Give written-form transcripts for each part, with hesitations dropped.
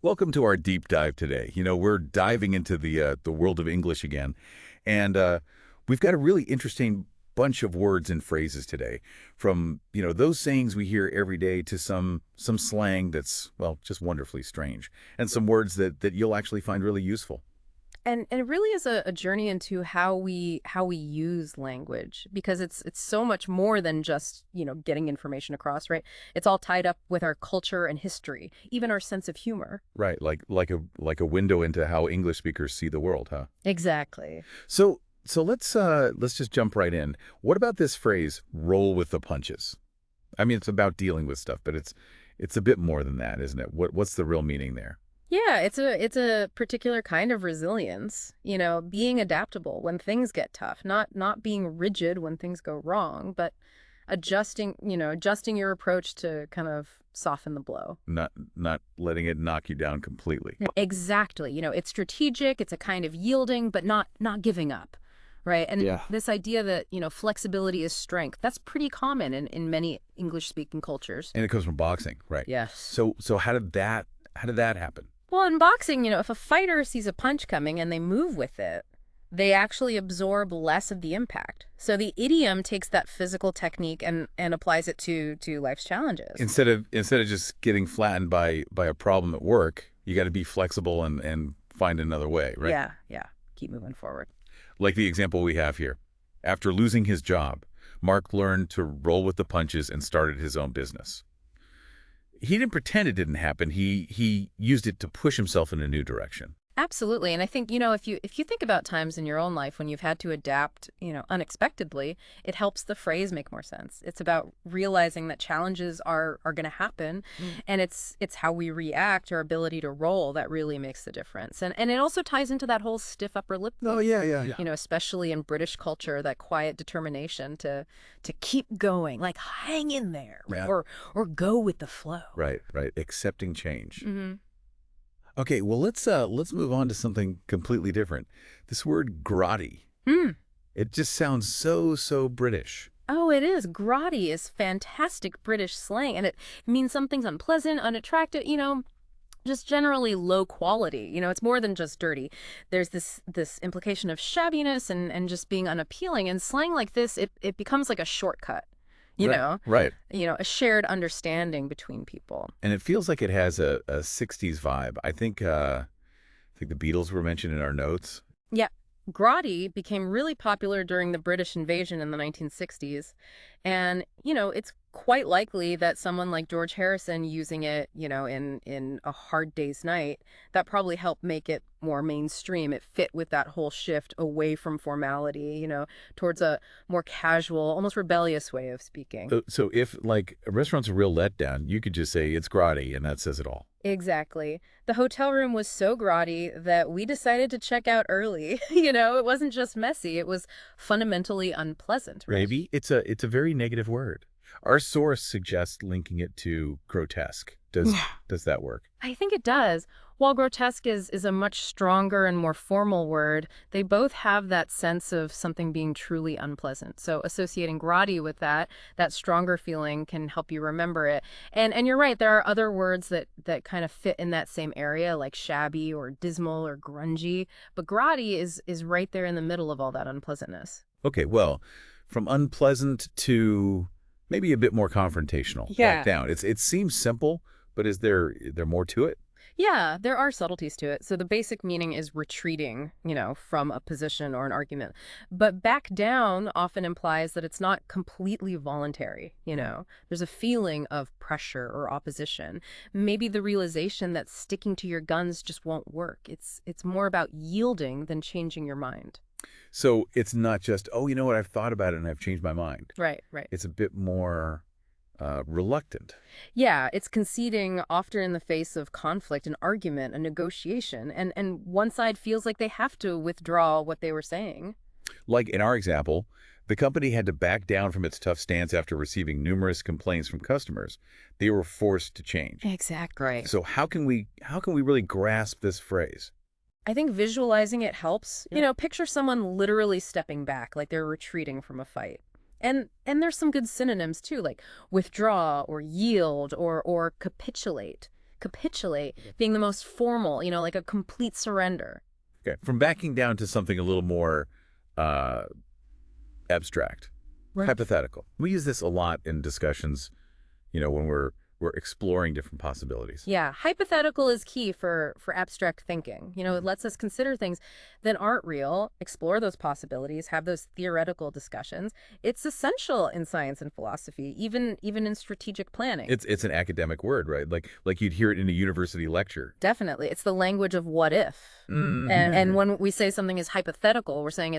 Welcome to our deep dive today. We're diving into the world of English again, and we've got a really interesting bunch of words and phrases today, from those sayings we hear every day to some slang that's just wonderfully strange, and some words that you'll actually find really useful. And it really is a journey into how we use language because it's so much more than just, getting information across, right? It's all tied up with our culture and history, even our sense of humor. Right, like a window into how English speakers see the world, huh? Exactly. So let's just jump right in. What about this phrase, roll with the punches? I mean, it's about dealing with stuff, but it's a bit more than that, isn't it? What's the real meaning there? Yeah, it's a particular kind of resilience, being adaptable when things get tough, not being rigid when things go wrong, but adjusting your approach to kind of soften the blow. Not letting it knock you down completely. Exactly. It's strategic, it's a kind of yielding, but not giving up, right? And Yeah. this idea that, flexibility is strength, that's pretty common in many English-speaking cultures. And it comes from boxing, right? Yes. So how did that happen? Well, in boxing, if a fighter sees a punch coming and they move with it, they actually absorb less of the impact. So the idiom takes that physical technique and applies it to life's challenges. Instead of just getting flattened by a problem at work, you got to be flexible and find another way, right? Yeah, yeah. Keep moving forward. Like the example we have here. After losing his job, Mark learned to roll with the punches and started his own business. He didn't pretend it didn't happen. He used it to push himself in a new direction. Absolutely. And I think, if you think about times in your own life when you've had to adapt, unexpectedly, it helps the phrase make more sense. It's about realizing that challenges are going to happen, and it's how we react, our ability to roll, that really makes the difference. And it also ties into that whole stiff upper lip Oh, thing, yeah. especially in British culture, that quiet determination to keep going, like hang in there, Yeah. or go with the flow. Right. Accepting change. Hmm. Okay, well let's move on to something completely different. This word grotty. Hmm. It just sounds so British. Oh, it is. Grotty is fantastic British slang, and it means something's unpleasant, unattractive, just generally low quality. It's more than just dirty. There's this implication of shabbiness and just being unappealing. And slang like this, it becomes like a shortcut, you Right. know, Right. a shared understanding between people. And it feels like it has a 60s vibe. I think the Beatles were mentioned in our notes. Yeah. Grotty became really popular during the British invasion in the 1960s. And, it's quite likely that someone like George Harrison using it, in A Hard Day's Night, that probably helped make it more mainstream. It fit with that whole shift away from formality, towards a more casual, almost rebellious way of speaking. So if like a restaurant's a real letdown, you could just say it's grotty and that says it all. Exactly. The hotel room was so grotty that we decided to check out early. It wasn't just messy, it was fundamentally unpleasant, right? Maybe it's a very negative word. Our source suggests linking it to grotesque. Does that work? I think it does. While grotesque is a much stronger and more formal word, they both have that sense of something being truly unpleasant. So associating grotty with that stronger feeling can help you remember it. And you're right, there are other words that kind of fit in that same area, like shabby or dismal or grungy. But grotty is right there in the middle of all that unpleasantness. Okay, well, from unpleasant to maybe a bit more confrontational. Back Yeah. down. It seems simple, but is there more to it? Yeah, there are subtleties to it. So the basic meaning is retreating, from a position or an argument. But back down often implies that it's not completely voluntary. There's a feeling of pressure or opposition. Maybe the realization that sticking to your guns just won't work. It's more about yielding than changing your mind. So it's not just, oh, you know what, I've thought about it and I've changed my mind. Right, right. It's a bit more reluctant. Yeah, it's conceding often in the face of conflict, an argument, a negotiation, and one side feels like they have to withdraw what they were saying. Like in our example, the company had to back down from its tough stance after receiving numerous complaints from customers. They were forced to change. Exactly. Right. So how can we really grasp this phrase? I think visualizing it helps. Yeah. Picture someone literally stepping back, like they're retreating from a fight. And there's some good synonyms too, like withdraw or yield or capitulate. Capitulate being the most formal, like a complete surrender. Okay, from backing down to something a little more uh, abstract, Right. hypothetical. We use this a lot in discussions, when we're exploring different possibilities. Yeah, hypothetical is key for abstract thinking. It lets us consider things that aren't real, explore those possibilities, have those theoretical discussions. It's essential in science and philosophy, even in strategic planning. It's an academic word, right? Like you'd hear it in a university lecture. Definitely. It's the language of what if. And when we say something is hypothetical, we're saying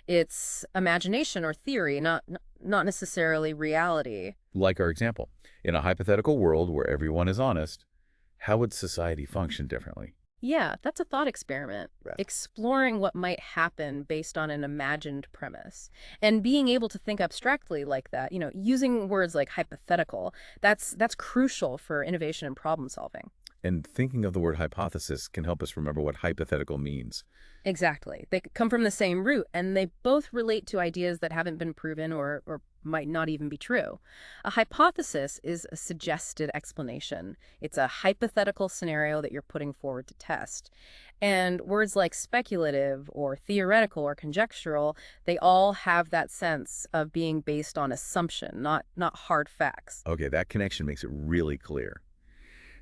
it's imagination or theory, not necessarily reality. Like our example. In a hypothetical world where everyone is honest, how would society function differently? Yeah, that's a thought experiment. Right. Exploring what might happen based on an imagined premise. And being able to think abstractly like that, using words like hypothetical, that's crucial for innovation and problem solving. And thinking of the word hypothesis can help us remember what hypothetical means. Exactly. They come from the same root, and they both relate to ideas that haven't been proven or might not even be true. A hypothesis is a suggested explanation. It's a hypothetical scenario that you're putting forward to test. And words like speculative or theoretical or conjectural, they all have that sense of being based on assumption, not hard facts. Okay, that connection makes it really clear.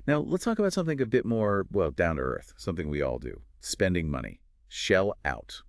Now, let's talk about something a bit more, well, down to earth, something we all do. Spending money. Shell out.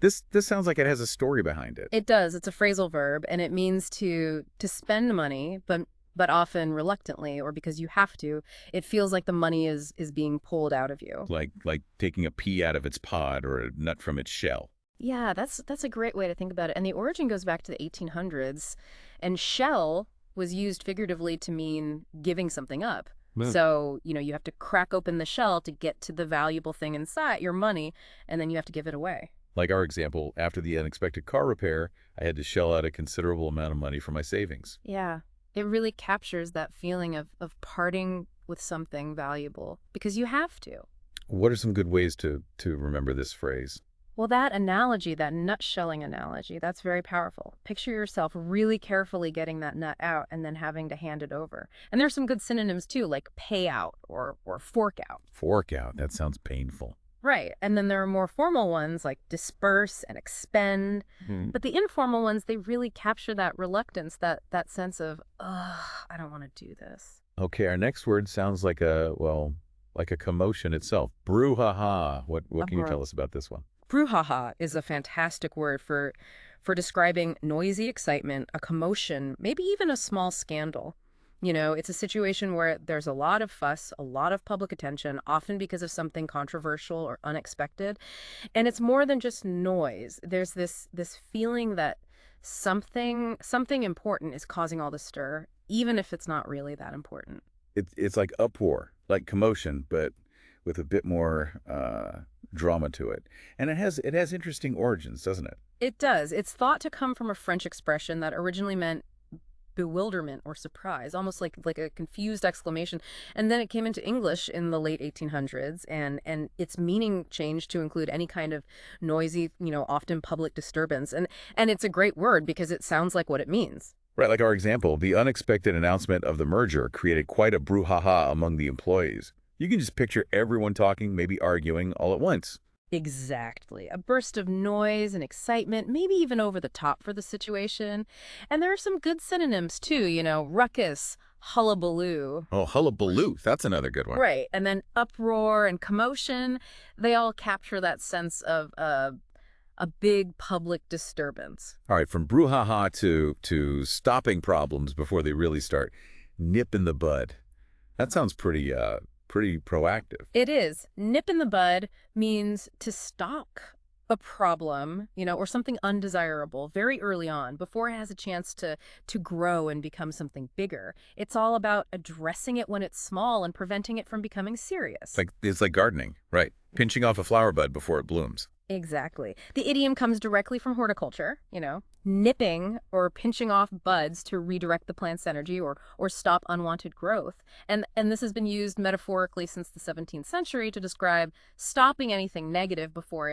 This sounds like it has a story behind it. It does. It's a phrasal verb, and it means to spend money, but often reluctantly or because you have to. It feels like the money is being pulled out of you. Like taking a pea out of its pod or a nut from its shell. Yeah, that's a great way to think about it. And the origin goes back to the 1800s, and shell was used figuratively to mean giving something up. So, you have to crack open the shell to get to the valuable thing inside, your money, and then you have to give it away. Like our example, after the unexpected car repair, I had to shell out a considerable amount of money for my savings. Yeah, it really captures that feeling of parting with something valuable because you have to. What are some good ways to remember this phrase? Well, that analogy, that nut-shelling analogy, that's very powerful. Picture yourself really carefully getting that nut out and then having to hand it over. And there's some good synonyms too, like pay out or fork out. Fork out. That sounds painful. Right. And then there are more formal ones like disperse and expend. But the informal ones, they really capture that reluctance, that sense of, ugh, I don't want to do this. Okay, our next word sounds like a commotion itself. Brouhaha. What can you tell us about this one? Brouhaha is a fantastic word for describing noisy excitement, a commotion, maybe even a small scandal. It's a situation where there's a lot of fuss, a lot of public attention, often because of something controversial or unexpected. And it's more than just noise. There's this feeling that something important is causing all the stir, even if it's not really that important. It's like uproar, like commotion, but with a bit more drama to it. And it has interesting origins, doesn't it? It does. It's thought to come from a French expression that originally meant bewilderment or surprise, almost like a confused exclamation. And then it came into English in the late 1800s, and its meaning changed to include any kind of noisy, often public disturbance. And it's a great word because it sounds like what it means. Right, like our example, the unexpected announcement of the merger created quite a brouhaha among the employees. You can just picture everyone talking, maybe arguing, all at once. Exactly. A burst of noise and excitement, maybe even over the top for the situation. And there are some good synonyms too, ruckus, hullabaloo. Oh, hullabaloo. That's another good one. Right. And then uproar and commotion, they all capture that sense of a big public disturbance. All right, from brouhaha to stopping problems before they really start. Nip in the bud. That sounds pretty proactive. It is. Nip in the bud means to stop a problem, or something undesirable very early on before it has a chance to grow and become something bigger. It's all about addressing it when it's small and preventing it from becoming serious. It's like gardening, right? Pinching off a flower bud before it blooms. Exactly. The idiom comes directly from horticulture, nipping or pinching off buds to redirect the plant's energy or stop unwanted growth. And this has been used metaphorically since the 17th century to describe stopping anything negative before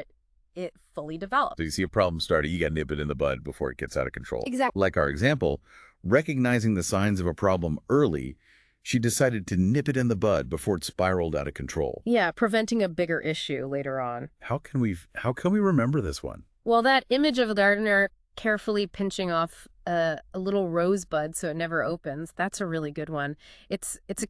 it fully develops. So you see a problem started, you got to nip it in the bud before it gets out of control. Exactly. Like our example, recognizing the signs of a problem early She decided to nip it in the bud before it spiraled out of control. Yeah, preventing a bigger issue later on. How can we remember this one? Well, that image of a gardener carefully pinching off a little rosebud so it never opens, that's a really good one. It's a